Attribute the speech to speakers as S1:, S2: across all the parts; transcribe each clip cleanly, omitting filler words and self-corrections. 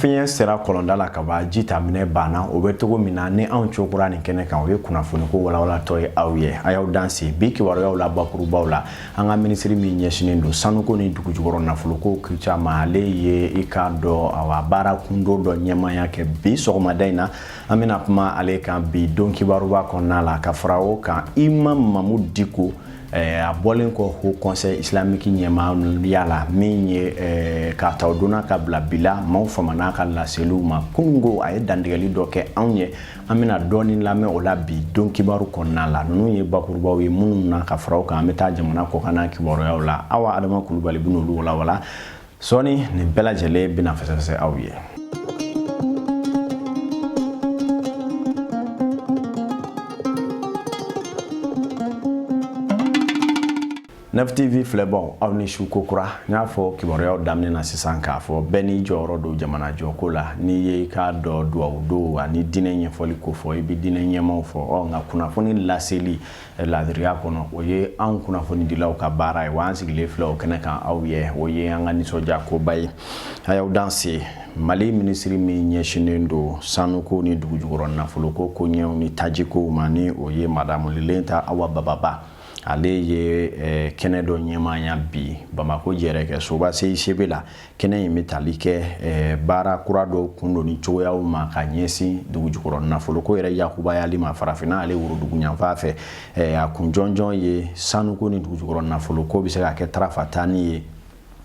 S1: fiɲɛ sera kɔlɔnda la ka ban ji taminɛ banna o bɛ togo min na ni anw cokura nin kɛnɛ kan o ye kunnafoni ko walawalalatɔ ye aw ye a y'aw danse bi kibaruyaw la bakurubaw la an ka minisiri min ɲɛsinen don sanuko ni dugujukɔrɔ nafoloko caman ale ye i k'a dɔn a baara kundo dɔ ɲɛmaya kɛ bi sɔgɔmada in na an bɛna kuma ale kan bi don kibaruba kɔnɔna la ka fara o kan Imam Mamudu Diko a bɔlen kɔ Haut Conseil islamique ɲɛmaaya la min ye k'a ta o donna ka bila bila maaw famana ka laseliw ma kunungo a ye dantigɛli dɔ kɛ anw ye an bɛna dɔɔni lamɛn o la bi don kibaru kɔnɔna la ninnu ye bakurubaw ye minnu na ka fara o kan an bɛ taa jamana kɔkanna kibaruyaw la Awa Adama Kulubali bɛ n'olu walawala sɔɔni nin bɛɛ lajɛlen bɛna fɛsɛfɛsɛ aw ye. Nef TV filɛbɔ aw ni su kokura n y'a fɔ kibaruyaw daminɛ na sisan k'a fɔ bɛɛ ni jɔyɔrɔ don jamana jɔko la n'i ye k'a dɔ duwawu don ani diinɛ ɲɛfɔli ko fɔ i bɛ diinɛ ɲɛmaw fɔ nka kunnafoni laseli laadiriya kɔnɔ o ye anw kunnafoni dilaw ka baara ye wa an sigilen filɛ o kɛnɛ kan aw ye o ye an ka nisɔndiya koba ye a y'aw danse Mali minisiri min ɲɛsinen don sanuko ni dugujukɔrɔ nafoloko koɲɛw ni tajikow ma ni o ye Madamu Lelenta Awa Bababa ale ye kɛnɛ dɔ ɲɛmaaya bi Bamako jɛrɛkɛ soba CICB la kɛnɛ in bɛ tali kɛ baara kura dɔ kundo ni cogoyaw ma ka ɲɛsin dugujukɔrɔ nafoloko yɛrɛ yakubayali ma farafinna ale worodugu yanfan fɛ a kun jɔnjɔn ye sanuko ni dugujukɔrɔ nafoloko bɛ se ka kɛ tarafatani ye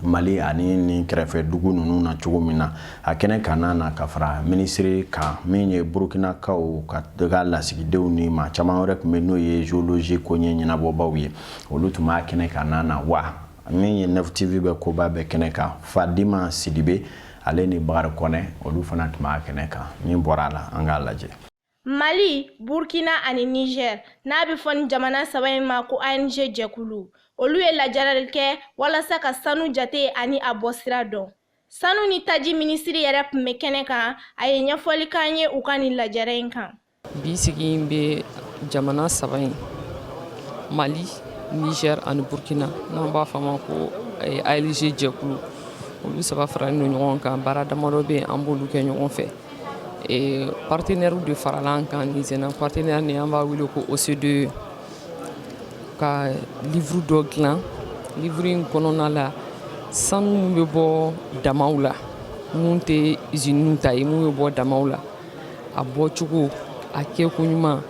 S1: Mali ani ni kɛrɛfɛ dugu ninnu na cogo min na a kɛnɛ kanna na ka fara minisiri kan min ye Burukinakaw ka lasigidenw ni maa caman wɛrɛ tun bɛ n'o ye géologie ko ɲɛ ɲɛnabɔbaw ye olu tun b'a kɛnɛ kanna na wa min ye Nef TV bɛ koba bɛ kɛnɛ kan Fadima Sidibe ale ni Bakari Kɔnɛ olu fana tun b'a kɛnɛ kan min bɔra a la an k'a lajɛ.
S2: Mali, Burkina ani Niger n'a bɛ fɔ ni jamana saba in ma ko ANG jɛkulu olu ye lajɛrɛli kɛ walasa ka sanu jate ani a bɔsira dɔn. Sanu ni taji minisiri yɛrɛ tun bɛ kɛnɛ kan a ye ɲɛfɔli k'an ye u ka nin lajɛrɛ in kan.
S3: Bi sigi in bɛ jamana saba in Mali, Niger ani Burkina n'an b'a fɔ a ma ko ALG jɛkulu olu saba faralen don ɲɔgɔn kan baara damadɔ bɛ yen an b'olu kɛ ɲɔgɔn fɛ. Partenaires de faralan kan ni zena partenaire ni an b'a wele ko OCDE ka livre dɔ dilan livre in kɔnɔna la sanu min bɛ bɔ damaw la mun tɛ usine ta ye mun bɛ bɔ damaw la a bɔcogo a kɛko ɲuman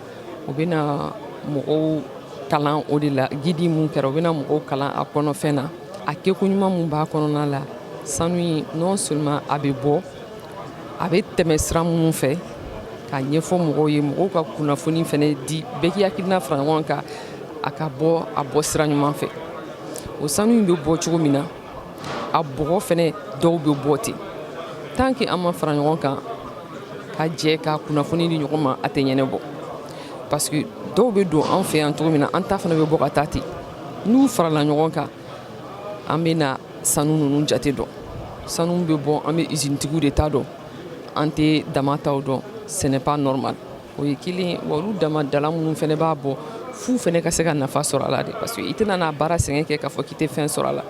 S3: o bɛ na mɔgɔw kalan o de la guide mun kɛra o bɛ na mɔgɔw kalan a kɔnɔfɛn na a kɛko ɲuman mun b'a kɔnɔna la sanu in non seulement a bɛ bɔ a bɛ tɛmɛ sira minnu fɛ ka ɲɛfɔ mɔgɔw ye mɔgɔw ka kunnafoni fana di bɛɛ k'i hakilina fara ɲɔgɔn kan a ka bɔ a bɔ sira ɲuman fɛ o sanu in bɛ bɔ cogo min na a bɔgɔ fana dɔw bɛ bɔ ten tant que an ma fara ɲɔgɔn kan ka jɛ ka kunnafoni di ɲɔgɔn ma a tɛ ɲɛnabɔ parce que dɔw bɛ don an fɛ yan cogo min na an ta fana bɛ bɔ ka taa ten n'u farala ɲɔgɔn kan an bɛ na sanu ninnu jate dɔn sanu bɛ bɔ an bɛ usine tigiw de ta dɔn an tɛ dama taw dɔn ce n'est pas normal o ye kelen wa olu dama dala minnu fana b'a bɔ fu fana ka se ka nafa sɔrɔ a la de parce que i tɛna n'a baara sɛgɛn kɛ k'a fɔ k'i tɛ fɛn sɔrɔ a la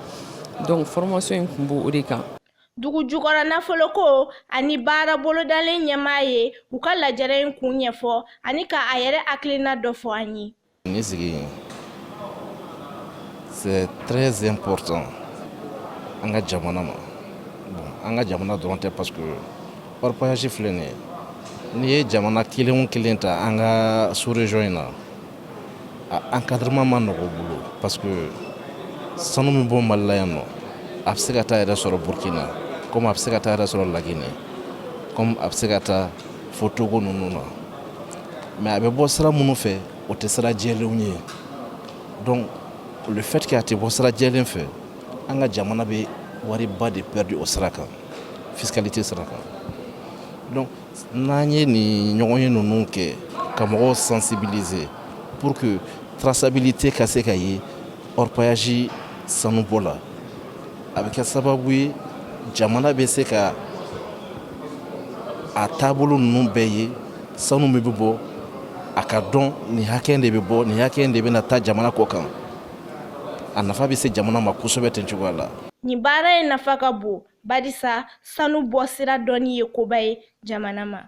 S3: donc formation in tun b'o de kan.
S2: Dugujukɔrɔ nafoloko ani baara bolodalen ɲɛmaa ye u ka lajɛrɛ in kun ɲɛfɔ ani ka a yɛrɛ hakilina dɔ fɔ an ye.
S4: Ni sigi c'est très important an ka jamana ma an ka jamana dɔrɔn tɛ parce que orpaillage filɛ nin ye n'i ye jamana kelen o kelen ta an ka sous-région in na encadrement ma nɔgɔ u bolo parce que sanu min bɔ Mali la yan nɔ a bɛ se ka taa yɛrɛ sɔrɔ Burkina comme a bɛ se ka taa yɛrɛ sɔrɔ Laginɛ comme a bɛ se ka taa fo Togo ninnu na mais a bɛ bɔ sira minnu fɛ o tɛ sira jɛlenw ye donc le fait que a tɛ bɔ sira jɛlen fɛ an ka jamana bɛ wariba de perdu o sira kan fiscalité sira kan donc n'an ye nin ɲɔgɔn ye ninnu kɛ ka mɔgɔw sensibiliser pour que traçabilité ka se ka ye orpaillage sanubɔ la a bɛ kɛ sababu ye jamana bɛ se ka a taabolo ninnu bɛɛ ye sanu min bɛ bɔ a ka dɔn nin hakɛ de bɛ bɔ nin hakɛ de bɛ na taa jamana kɔ kan a nafa bɛ se jamana ma kosɛbɛ ten cogoya la.
S2: Nin baara in nafa ka bon barisa sanu bɔsira dɔɔni ye koba ye jamana ma.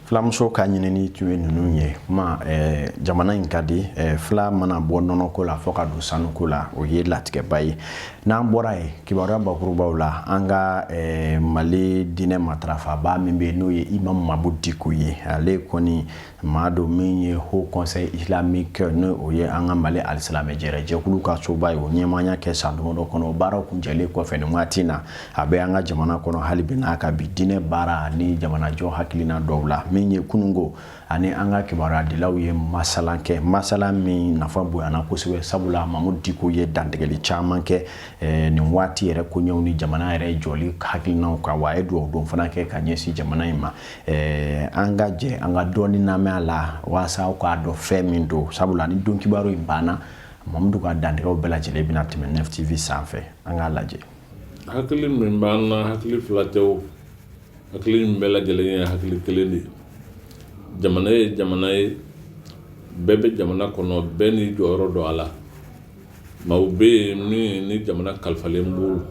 S1: Fulamuso ka ɲinini tun ye ninnu ye kuma jamana in ka di fila mana bɔ nɔnɔko la fɔ ka don sanuko la o ye latigɛba ye n'an bɔra ye kibaruya bakurubaw la an ka Mali diinɛ matarafaba min bɛ n'o ye Imam Mabu Diko ye ale kɔni maa dɔ min ye Haut Conseil Islamique n'o ye an ka Mali alisilamɛ jɛkulu ka soba ye o ɲɛmaaya kɛ san damadɔ kɔnɔ o baaraw kuncɛlen kɔfɛ nin waati na a bɛ an ka jamana kɔnɔ hali bi n'a ka bi diinɛ baara ni jamanajɔ hakilina dɔw la min ye kunungo ani an ka kibaruya dilaw ye masala kɛ masala min nafa bonyana kosɛbɛ sabula Mamu Diko ye dantigɛli caman kɛ nin waati yɛrɛ koɲɛw ni jamana yɛrɛ jɔli hakilinaw kan wa a ye duwawu don fana kɛ ka ɲɛsin jamana in ma an ka jɛ an ka dɔɔni lamɛn a la walasa aw k'a dɔn fɛn min don sabula ni don kibaru in banna Mamudu ka dantigɛw bɛɛ lajɛlen bɛna tɛmɛ NEF TV sanfɛ an k'a lajɛ.
S5: Hakili min b'an na hakili fila tɛ o hakili min bɛɛ lajɛlen ye hakili kelen de ye. Jamana ye jamana ye bɛɛ bɛ jamana kɔnɔ bɛɛ ni jɔyɔrɔ dɔ a la maaw bɛ yen ni jamana kalifalen b'u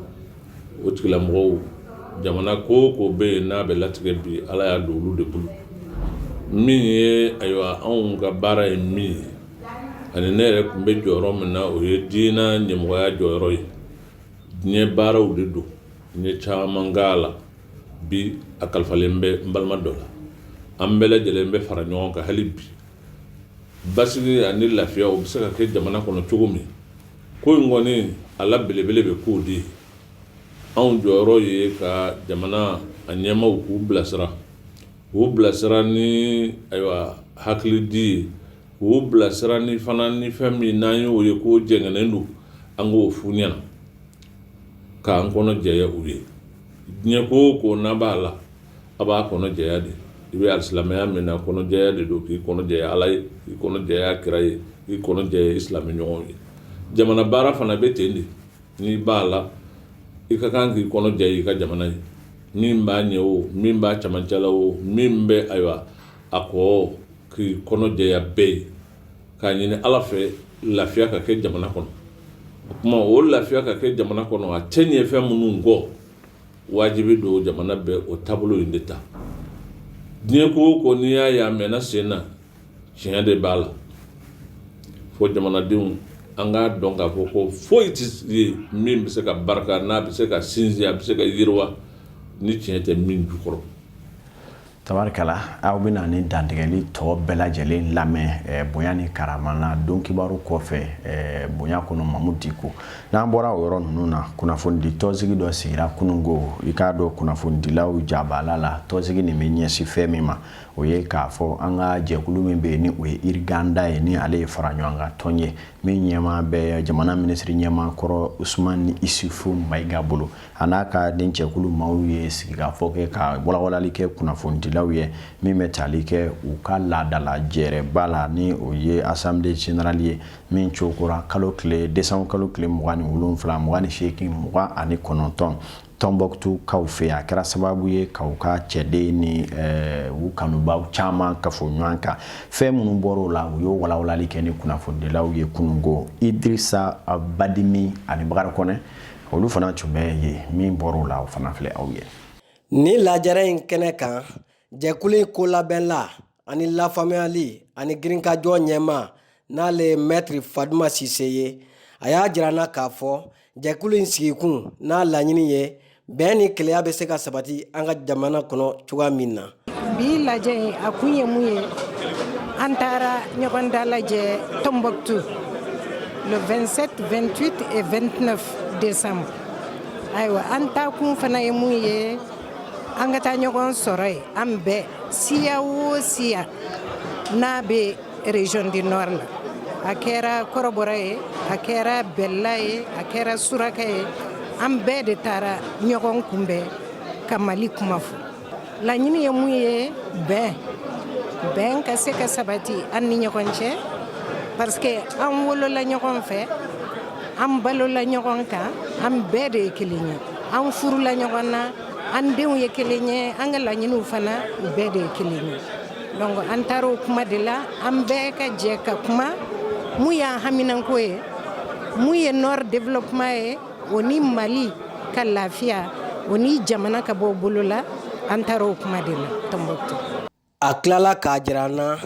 S5: o tigilamɔgɔw jamana ko bɛ yen n'a bɛ latigɛ bi Ala y'a don olu de bolo min ye ayiwa anw ka baara ye min ye ani ne yɛrɛ tun bɛ jɔyɔrɔ min na o ye diinɛ ɲɛmɔgɔya jɔyɔrɔ ye diinɛ baaraw de don n ye caman k'a la bi a kalifalen bɛ n balima dɔ la an bɛɛ lajɛlen bɛ fara ɲɔgɔn kan hali bi basigi ani lafiya o bɛ se ka kɛ jamana kɔnɔ cogo min ko in kɔni ala belebele bɛ k'o de ye anw jɔyɔrɔ ye ka jamana a ɲɛmaaw k'u bilasira ni ayiwa hakili di ye k'u bilasira ni fana ni fɛn min n'an y'o ye k'o jɛngɛnen don an k'o f'u ɲɛna k'an kɔnɔ jɛya u ye diɲɛ ko n'a b'a la a b'a kɔnɔ jɛya de i bɛ alisilamɛya min na kɔnɔjɛya de don k'i kɔnɔ jɛya Ala ye k'i kɔnɔ jɛya kira ye k'i kɔnɔ jɛya silamɛ ɲɔgɔnw ye jamana baara fana bɛ ten de n'i b'a la i ka kan k'i kɔnɔ jɛya i ka jamana ye min b'a ɲɛ o min b'a camancɛ la o min bɛ ayiwa a kɔ k'i kɔnɔ jɛya bɛɛ ye k'a ɲini Ala fɛ lafiya ka kɛ jamana kɔnɔ o kuma o lafiya ka kɛ jamana kɔnɔ a cɛ ɲɛ fɛn minnu kɔ wajibi don jamana bɛ o taabolo in de ta diɲɛ ko n'i y'a ye a mɛnna sen na tiɲɛ de b'a la fo jamanadenw an k'a dɔn k'a fɔ ko foyi tɛ ye min bɛ se ka barika n'a bɛ se ka sinsin a bɛ se ka yiriwa ni tiɲɛ tɛ min jukɔrɔ.
S1: Tabarikala aw bɛna ni dantigɛli tɔ bɛɛ lajɛlen lamɛn bonya ni karama na don kibaru kɔfɛ bonya kɔnɔ Mamu Diko n'an bɔra o yɔrɔ ninnu na kunnafonidi tɔnsigi dɔ sigira kunungo i k'a dɔn kunnafonidilaw jabala la tɔnsigi nin bɛ ɲɛsin fɛn min ma o ye k'a fɔ an ka jɛkulu min bɛ yen ni o ye Iriganda ye ni ale ye fara ɲɔgɔn kan tɔn ye min ɲɛma bɛ jamana minisiri ɲɛma kɔrɔ Usumani Isufu Mayiga bolo a n'a ka den jɛkulu maaw ye sigikafɔ kɛ ka walawalali kɛ kunnafonidilaw ye min bɛ tali kɛ u ka laadala jɛrɛba la ni o ye Assemblée Générale ye min cokora décembre kalo tile 27 28 29 Tombouctou kaw fɛ a kɛra sababu ye k'aw ka cɛden ni u kanubaw caman kafo ɲɔgɔn kan fɛn minnu bɔr'o la u y'o walawalali kɛ ni kunnafonidilaw ye kunungo Idrissa Badimi ani Bakari Kɔnɛ olu fana tun bɛ ye min bɔr'o la o fana filɛ aw ye.
S6: Ni lajɛrɛ in kɛnɛ kan jɛkulu in ko labɛnla ani lafaamuyali ani girinkajɔ ɲɛma n'ale ye Maître Faduma Sise ye a y'a jirana k'a fɔ jɛkulu in sigikun n'a laɲini ye bɛn ni keleya bɛ se ka sabati an ka jamana kɔnɔ cogoya min na.
S7: Bi lajɛ a kun ye mun ye an taara ɲɔgɔn da lajɛ Tombouctou le 27, 28 et 29 décembre. Ayiwa an ta kun fana ye mun ye an ka taa ɲɔgɔn sɔrɔ ye an bɛɛ siya o siya n'a bɛ région du Nord la a kɛra kɔrɔbɔra ye a kɛra bɛlila ye a kɛra suraka ye an bɛɛ de taara ɲɔgɔn kunbɛn ka Mali kuma fɔ laɲini ye mun ye bɛn ka se ka sabati an ni ɲɔgɔn cɛ parce que an wolola ɲɔgɔn fɛ an balola ɲɔgɔn kan an bɛɛ de ye kelen ye an furula ɲɔgɔn na an denw ye kelen ye an ka laɲiniw fana bɛɛ de ye kelen ye donc an taara o kuma de la an bɛɛ ka jɛ ka kuma mun y'an haminanko ye mun ye Nord développement ye o ni Mali ka lafiya o ni jamana ka bɔ bolo la an taara o kuma de la Tombouctou.
S6: A tilala k'a jira an na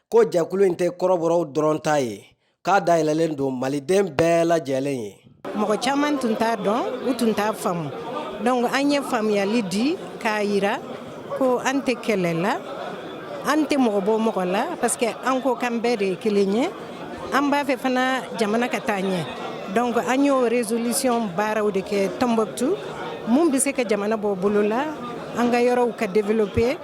S6: ko jɛkulu in tɛ kɔrɔbɔrɔw dɔrɔn ta ye k'a dayɛlɛlen don maliden bɛɛ lajɛlen ye.
S7: Mɔgɔ caman tun t'a dɔn u tun t'a faamu donc an ye faamuyali di k'a yira ko an tɛ kɛlɛ la an tɛ mɔgɔ bɔ mɔgɔ la parce que an ko k'an bɛɛ de ye kelen ye an b'a fɛ fana jamana ka taa ɲɛ donc an y'o résolution baaraw de kɛ Tombouctou mun bɛ se ka jamana bɔ bolo la an ka yɔrɔw ka développer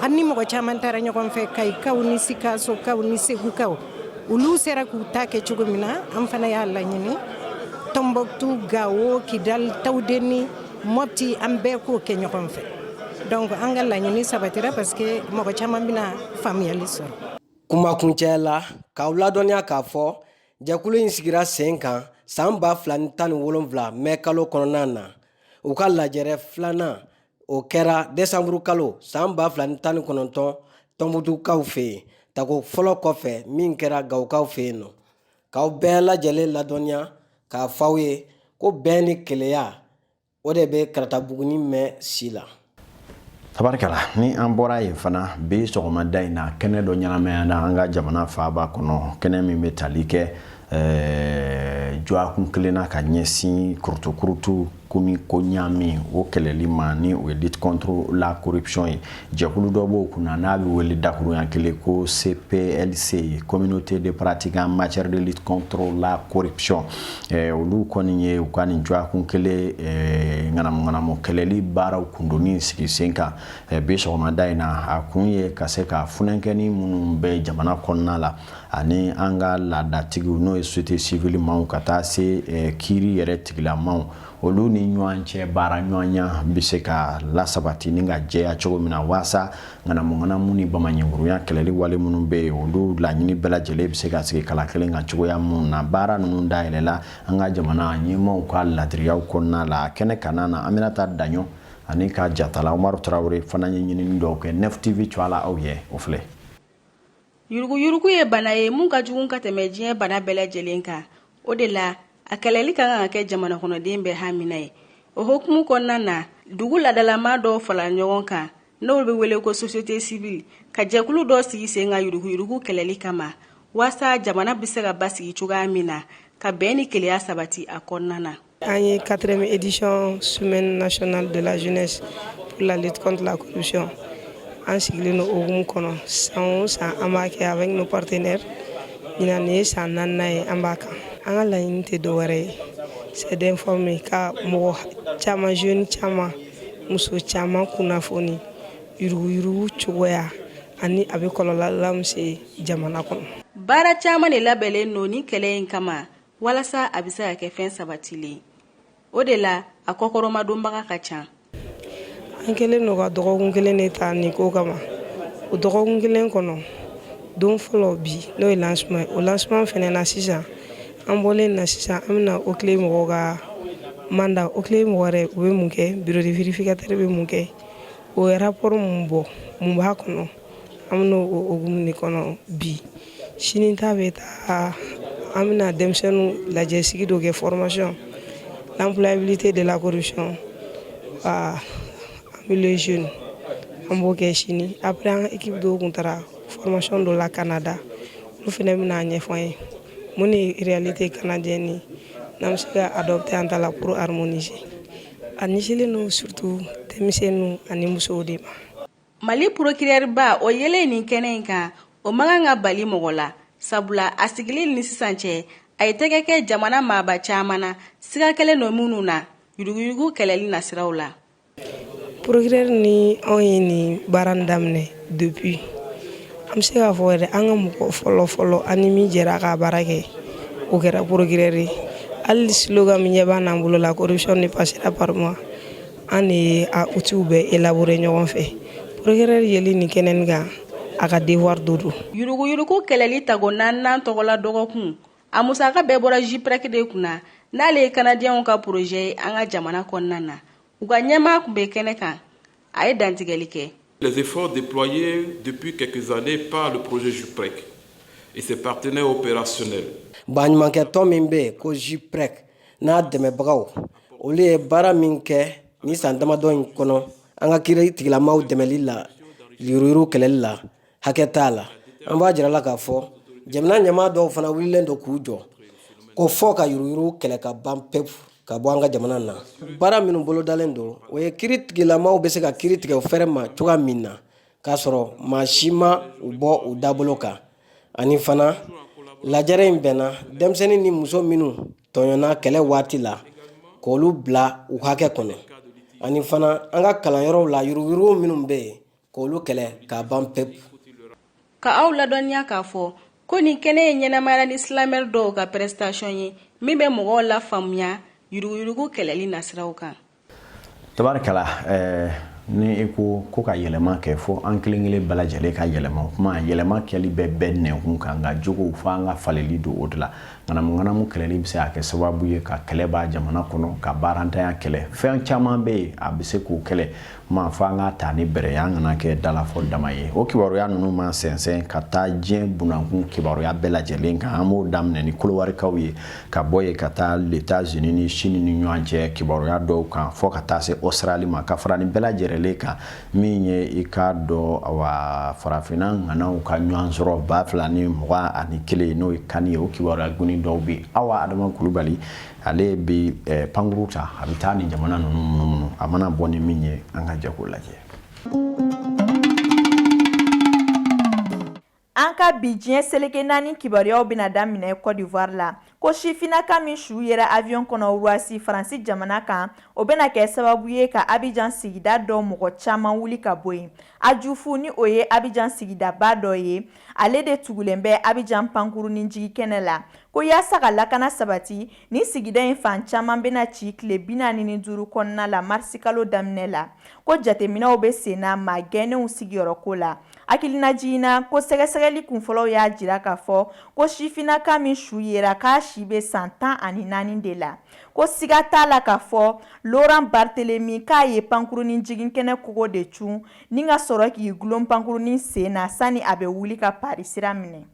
S7: an ni mɔgɔ caman taara ɲɔgɔn fɛ Kayikaw ni Sikasokaw ni Segukaw olu sera k'u ta kɛ cogo min na an fana y'a laɲini Tombouctou, Gao, Kidal, Taoudeni, Mopti an bɛɛ k'o kɛ ɲɔgɔn fɛ donc an ka laɲini sabatira parce que mɔgɔ caman bɛna faamuyali sɔrɔ.
S6: Kumakuncɛ la k'aw ladɔnniya k'a fɔ jɛkulu in sigira sen kan san 2017 mai kalo kɔnɔna na u ka lajɛrɛ filanan o kɛra décembre kalo san 2019 Tombouctukaw fɛ yen tako fɔlɔ kɔfɛ min kɛra Gawokaw fɛ yen nɔ k'aw bɛɛ lajɛlen ladɔnniya k'a f'aw ye ko bɛn ni keleya o de bɛ Karatabugu mɛn si la.
S1: Tabarikala ni an bɔra yen fana bi sɔgɔmada in na kɛnɛ dɔ ɲɛnamaya an ka jamana faaba kɔnɔ kɛnɛ min bɛ tali kɛ jɔakun kelenna ka ɲɛsin kurutu komi ko ɲami o kɛlɛli ma ni o ye lutte contre la corruption ye jɛkulu dɔ b'o kunna n'a bɛ wele dakurunya kelen ko CPLC communauté de pratique en matière de lutte contre la corruption olu kɔni ye u ka nin jɔakun kelen ŋanamu kɛlɛli baaraw kundoni sigi sen kan bi sɔgɔmada in na a kun ye ka se ka funankɛni minnu bɛ jamana kɔnɔna la ani an ka laadatigiw n'o ye société civile maw ka taa se kiiri yɛrɛ tigilamaw olu ni ɲɔgɔn cɛ baara ɲɔgɔnya bɛ se ka lasabati ni ka jɛya cogo min na waasa ŋanamu ni bamanɲɛngurunya kɛlɛli wale minnu bɛ yen olu laɲini bɛɛ lajɛlen bɛ se ka sigi kala kelen kan cogoya minnu na baara ninnu dayɛlɛla an ka jamana ɲɛmaaw ka ladiriyaw kɔnɔna la kɛnɛ kanna na Aminata Daɲɔ ani ka jatala Umaru Tarawele fana ye ɲinini dɔw kɛ 9TV cɔla aw ye o filɛ.
S8: Yuruguyurugu ye bana ye mun ka jugu ka tɛmɛ diɲɛ bana bɛɛ lajɛlen kan o de la a kɛlɛli ka kan ka kɛ jamana kɔnɔden bɛɛ hamina ye o hukumu kɔnɔna na dugu ladalama dɔw fala ɲɔgɔn kan n'o bɛ wele ko société civile ka jɛkulu dɔ sigi sen ka yuruguyurugu kɛlɛli kama waasa jamana bɛ se ka basigi cogoya min na ka bɛn ni keleya sabati a kɔnɔna na.
S9: An ye 4e édition semaine nationale de la jeunesse pour la lutte contre la corruption an sigilen no hukumu kɔnɔ san o san an b'a kɛ avec nos partenaires ɲinan nin ye san 4nan ye an b'a kan an ka laɲini tɛ dɔwɛrɛ ye c'est d'informer ka mɔgɔ caman jeune caman muso caman kunnafoni yuruguyurugu cogoya ani a bɛ kɔlɔlɔ lase jamana kɔnɔ.
S8: Baara caman de labɛnlen no ni kɛlɛ in kama walasa a bɛ se ka kɛ fɛn sabatilen o de la a kɔkɔrɔmadonbaga ka ca.
S9: An kɛlen no ka dɔgɔkun kelen de ta nin ko kama o dɔgɔkun kelen kɔnɔ don fɔlɔ bi n'o ye lancement o lancement fɛnɛ na sisan an bɔlen na sisan an bɛna o tile mɔgɔw ka mandat o tile mɔgɔ wɛrɛ u bɛ mun kɛ bureau de vérificateur bɛ mun kɛ o ye rapport mun bɔ mun b'a kɔnɔ an bɛna o hukumu de kɔnɔ bi sini ta bɛ taa an bɛna denmisɛnninw lajɛ sigi dɔ kɛ formation l'employabilité de la corruption milieu jeune an b'o kɛ sini après an équipe dɔw kun taara formation dɔ la Canada olu fɛnɛ bɛna ɲɛfɔ an ye mun ni réalité canadienne ni n'an bɛ se ka adopter an ta la pour harmoniser a ɲɛsinnen no surtout denmisɛnninw ani musow de ma.
S8: Mali procureur ba o yɛlɛ nin kɛnɛ in kan o man kan ka bali mɔgɔ la sabula a sigilen ni sisan cɛ a ye tɛgɛ kɛ jamana maaba caman na siga kɛlen no minnu na yuruguyurugu kɛlɛli nasiraw la.
S9: Procureur ni anw ye nin baara daminɛ depuis an bɛ se k'a fɔ yɛrɛ an ka mɔgɔ fɔlɔ ani min jɛra ka baara kɛ o kɛra procureur ye hali slogan min ɲɛ b'an n'an bolo la corruption ne passera par moi an de ye a outils bɛɛ élaborer ɲɔgɔn fɛ procureur yeli nin kɛnɛ nin kan a ka devoir dɔ don.
S8: Yuruguyurugu kɛlɛli tago 4nan tɔgɔla dɔgɔkun a musaka bɛɛ bɔra JIPREC de kunna n'ale ye Canadiens ka projet ye an ka jamana kɔnɔna na u ka ɲɛmaa kun bɛ kɛnɛ kan a ye dantigɛli kɛ.
S10: Les efforts déployés depuis quelques années par le projet JIPREC et ses partenaires opérationnels.
S6: Baɲumankɛ tɔn min bɛ ko JIPREC n'a dɛmɛbagaw olu ye baara min kɛ ni san damadɔ in kɔnɔ an ka kiiri tigilamaw dɛmɛli la yuruyuru kɛlɛli la hakɛ t'a la an b'a jira la k'a fɔ jamana ɲɛmaa dɔw fana wililen don k'u jɔ ko fɔ ka yuruyuru kɛlɛ ka ban pewu ka bɔ an ka jamana na baara minnu bolodalen don o ye kiiri tigilamaw bɛ se ka kiiri tigɛ fɛrɛ ma cogoya min na k'a sɔrɔ maa si ma u bɔ u dabolo kan ani fana lajɛrɛ in bɛnna denmisɛnnin ni muso minnu tɔɲɔna kɛlɛ waati la k'olu bila u hakɛ kɔnɔ ani fana an ka kalanyɔrɔw la yuruguyurugu minnu bɛ yen k'olu kɛlɛ k'a ban pewu.
S8: Ka aw ladɔnniya k'a fɔ ko nin kɛnɛ ye ɲɛnamayali silamɛri dɔw ka prestation ye min bɛ mɔgɔw la faamuya yuruguyurugu kɛlɛli nasiraw kan.
S1: Tabarikala ni i ko ka yɛlɛma kɛ fo an kelen kelen bɛɛ lajɛlen ka yɛlɛma kuma yɛlɛma kɛli bɛɛ nɛnkun kan nka jogow fo an ka faleli don o de la ŋanamu kɛlɛli bɛ se ka kɛ sababu ye ka kɛlɛ b'a jamana kɔnɔ ka baarantanya kɛlɛ fɛn caman bɛ yen a bɛ se k'o kɛlɛ ma fo an ka ta ni bɛrɛ ye an kana kɛ dalafɔ dama ye o kibaruya ninnu ma sɛnsɛn ka taa diɲɛ bunakun kibaruya bɛɛ lajɛlen kan an b'o daminɛ ni kolowarikaw ye ka bɔ yen ka taa États-Unis ni Chine ni ɲɔgɔn cɛ kibaruya dɔw kan fo ka taa se Australie ma ka fara ni bɛɛ lajɛlen kan min ye i ka dɔ awa farafina ŋanaw ka ɲɔgɔn sɔrɔ 2021 n'o ye kani ye o kibaruya guni dɔw bɛ Awa Adama Kulubali ale bi pankuru ta a bɛ taa ni jamana ninnu munumunu a mana bɔ ni min ye an ka jako lajɛ.
S11: An ka bi diɲɛ seleke naani kibaruyaw bɛna daminɛ Côte d'Ivoire la ko sifinaka min su yera avion kɔnɔ Roissy Faransi jamana kan o bɛna kɛ sababu ye ka Abidjan sigida dɔ mɔgɔ caman wuli ka bɔ yen. Ajufu ni o ye Abidjan sigidaba dɔ ye ale de tugulen bɛ Abidjan pankuru ni jigi kɛnɛ la ko yaasa ka lakana sabati ni sigida in fan caman bɛna ci tile 45 kɔnɔna la marisi kalo daminɛ la ko jateminɛw bɛ sen na maa gɛnnenw sigiyɔrɔko la. Hakilinajigina ko sɛgɛsɛgɛli kunfɔlɔw y'a jira k'a fɔ ko sifinaka min su yera k'a si bɛ san 14 de la ko siga t'a la k'a fɔ Laurent Barthélemy k'a ye pankurunin jigin kɛnɛ kogo de cun ni ka sɔrɔ k'i gulon pankurunin sen na sani a bɛ wuli ka Paris sira minɛ.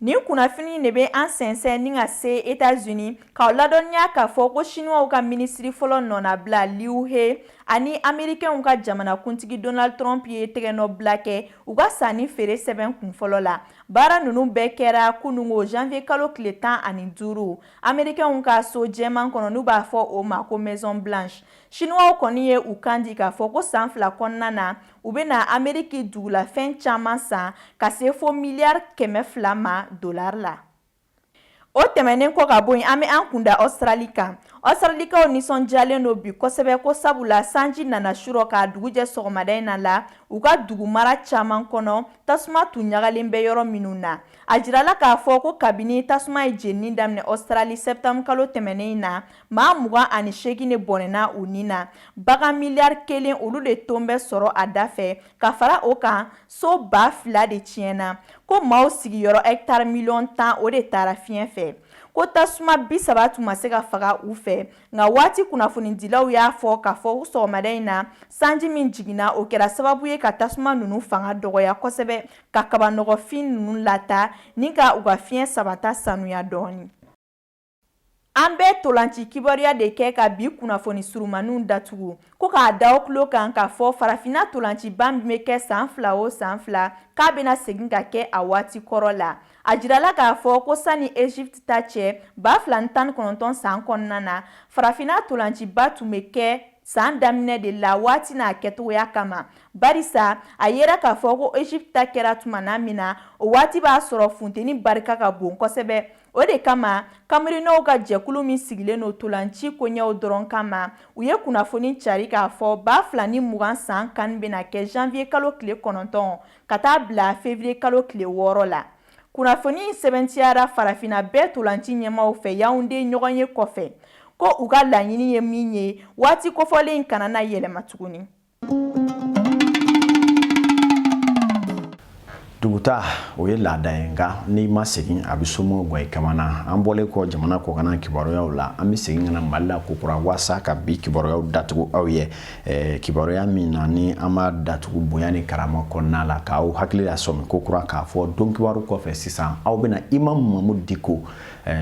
S11: Nin kunnafoni de bɛ an sɛnsɛn ni ka se États-Unis k'aw ladɔnniya k'a fɔ ko Chinois ka minisiri fɔlɔ nɔnabila Liu He ani Américains ka jamanakuntigi Donald Trump ye tɛgɛnɔbila kɛ u ka sanni feere sɛbɛn kunfɔlɔ la. Baara ninnu bɛɛ kɛra kunungo janvier kalo tile 15 Américains ka so jɛman kɔnɔ n'u b'a fɔ o ma ko Maison Blanche. Chinois kɔni ye u kan di k'a fɔ ko san 2 kɔnɔna na u bɛna Amérique dugulafɛn caman san ka se fo miliyari 200 ma dollar la. O tɛmɛnen kɔ ka bɔ yen an bɛ an kunda Australie kan. Australikaw nisɔndiyalen don bi kosɛbɛ ko sabula sanji nana surɔ ka dugu jɛ sɔgɔmada in na la u ka dugu mara caman kɔnɔ tasuma tun ɲagalen bɛ yɔrɔ minnu na. A jirala k'a fɔ ko kabini tasuma ye jenini daminɛ Australie septembre kalo tɛmɛnen in na maa 28 de bɔnɛna u ni na. Bagan miliyari 1 olu de ton bɛ sɔrɔ a da fɛ ka fara o kan so 2000 de tiɲɛna ko maaw sigiyɔrɔ hectare miliyɔn 10 o de taara fiɲɛ fɛ. Ko tasuma 30 tun ma se ka faga u fɛ nka waati kunnafonidilaw y'a fɔ k'a fɔ sɔgɔmada in na sanji min jiginna o kɛra sababu ye ka tasuma ninnu fanga dɔgɔya kosɛbɛ ka kabanɔgɔfin ninnu lata ni ka u ka fiɲɛ sabata sanuya dɔɔni. An bɛ tolanci kibaruya de kɛ ka bi kunnafoni surumaniw datugu ko k'a da o tulo kan k'a fɔ farafina tolanciba min bɛ kɛ san 2 o san 2 k'a bɛna segin ka kɛ a waati kɔrɔ la. A jirala k'a fɔ ko sani Egypte ta cɛ 2019 san kɔnɔna na farafina tolanciba tun bɛ kɛ san daminɛ de la waati n'a kɛtogoya kama. Barisa a yera k'a fɔ ko Egypte ta kɛra tumana min na o waati b'a sɔrɔ funteni barika ka bon kosɛbɛ. O de kama Camerounais ka jɛkulu min sigilen no tolanci koɲɛw dɔrɔn kama u ye kunnafoni cari k'a fɔ 2020 san kan bɛna kɛ janvier kalo tile 9 ka taa bila février kalo tile 6 la. Kunnafoni sɛbɛntiyara farafina bɛɛ tolanci ɲɛmaw fɛ Yaoundé ɲɔgɔn ye kɔfɛ ko u ka laɲini ye min ye waati kofɔlen kana na yɛlɛma tuguni.
S1: duguta o ye laada ye nka n'i ma segin a bɛ somɔgɔw gwa i kamana an bɔlen kɔ jamana kɔ kana kibaruyaw la an bɛ segin ka na Mali la kokura walasa ka bi kibaruyaw datugu aw ye kibaruya min na ni an b'a datugu bonya ni karama kɔnɔna la k'aw hakili la sɔmi kokura k'a fɔ don kibaru kɔfɛ sisan aw bɛna Imam Mamadou Dicko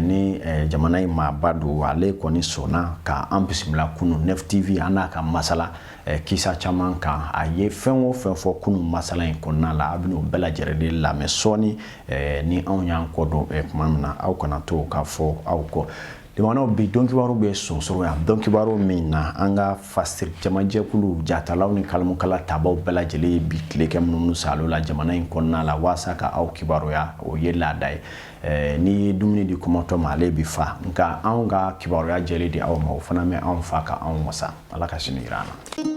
S1: ni jamana in maaba don ale kɔni sɔnna ka an bisimila kunu 9TV an n'a ka masala kisa caman kan a ye fɛn o fɛn fɔ kunu masala in kɔnɔna la a bɛ n'o bɛɛ lajɛlen de lamɛn sɔɔni ni anw y'an kɔ don tuma min na aw kana to k'a fɔ aw kɔ limanaw bi don kibaru bɛ sonsoro yan don kibaru min na an ka fasiri jamajɛkulu jatalaw ni kalamukala tabaw bɛɛ lajɛlen ye bi tile kɛ minnu salo la jamana in kɔnɔna la walasa ka aw kibaruya o ye laada ye ni ye dumuni di kɔmɔtɔ ma ale bi fa nka anw ka kibaruya jɛlen di aw ma o fana bɛ anw fa ka anw wasa ala ka sini jira an na